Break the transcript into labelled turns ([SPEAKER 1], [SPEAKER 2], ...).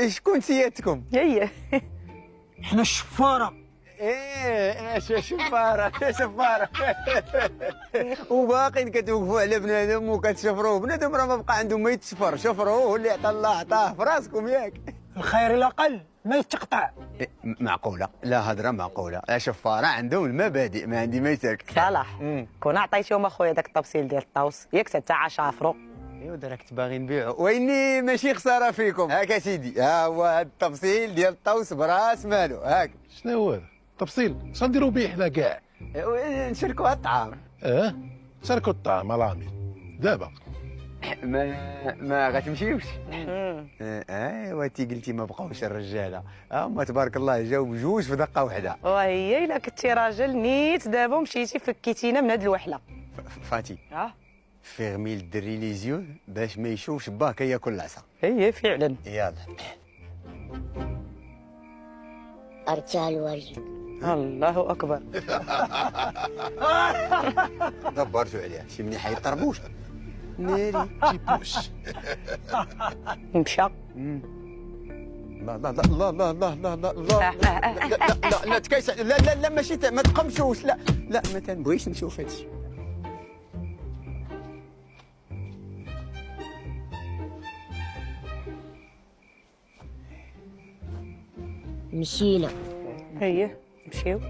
[SPEAKER 1] شكون سيادتكم؟
[SPEAKER 2] هي
[SPEAKER 3] حنا الشفاره.
[SPEAKER 1] ايه شفاره شفاره. وباقيين كتوقفوا على بنادم وكتشفروه، بنادم راه ما بقى عنده ما يتشفر، شفروه اللي عطا الله عطاه في راسكم ياك.
[SPEAKER 3] الخير الاقل ما يتقطع.
[SPEAKER 1] معقوله، لا هضره معقوله. شفاره عندهم المبادئ، ما عندي ما يترك.
[SPEAKER 2] صالح كون عطيتيهم اخويا داك التفصيل ديال الطوس ياك حتى 10 فرو.
[SPEAKER 1] ايوا راك باغي نبيعو، ويني ماشي خساره فيكم. هاك سيدي، ها هو هذا التفصيل ديال الطوس براس مالو. هاك
[SPEAKER 4] شنو هو هذا؟ تفصيل سنديرو به حنا كاع.
[SPEAKER 1] نشركوا الطعام.
[SPEAKER 4] شاركوا الطعام العامل دابا.
[SPEAKER 1] ما غتمشيوش. ايوا تي قلتي ما بقاوش الرجاله، هما تبارك الله جاو بجوج في دقه واحده.
[SPEAKER 2] وهي الا كنتي راجل نيت دابا مشيتي فكيتينا من هاد الوحله.
[SPEAKER 1] فاتي فيغمي الدري لي زيو باش ما يشوفش باه كياكل العصا.
[SPEAKER 2] هي فعلا.
[SPEAKER 1] يلا
[SPEAKER 5] أرجع الوريد.
[SPEAKER 2] الله اكبر.
[SPEAKER 1] دبرتوا عليها شي مني حيطربوش ناري
[SPEAKER 4] كيبوش.
[SPEAKER 2] مشى.
[SPEAKER 1] لا لا لا لا لا لا لا لا لا لا تكيس. لا لا لا ماشي ما تقمشوش. لا لا ما تنبغيش نشوف هادشي.
[SPEAKER 5] مشينا.
[SPEAKER 2] هي مشيو.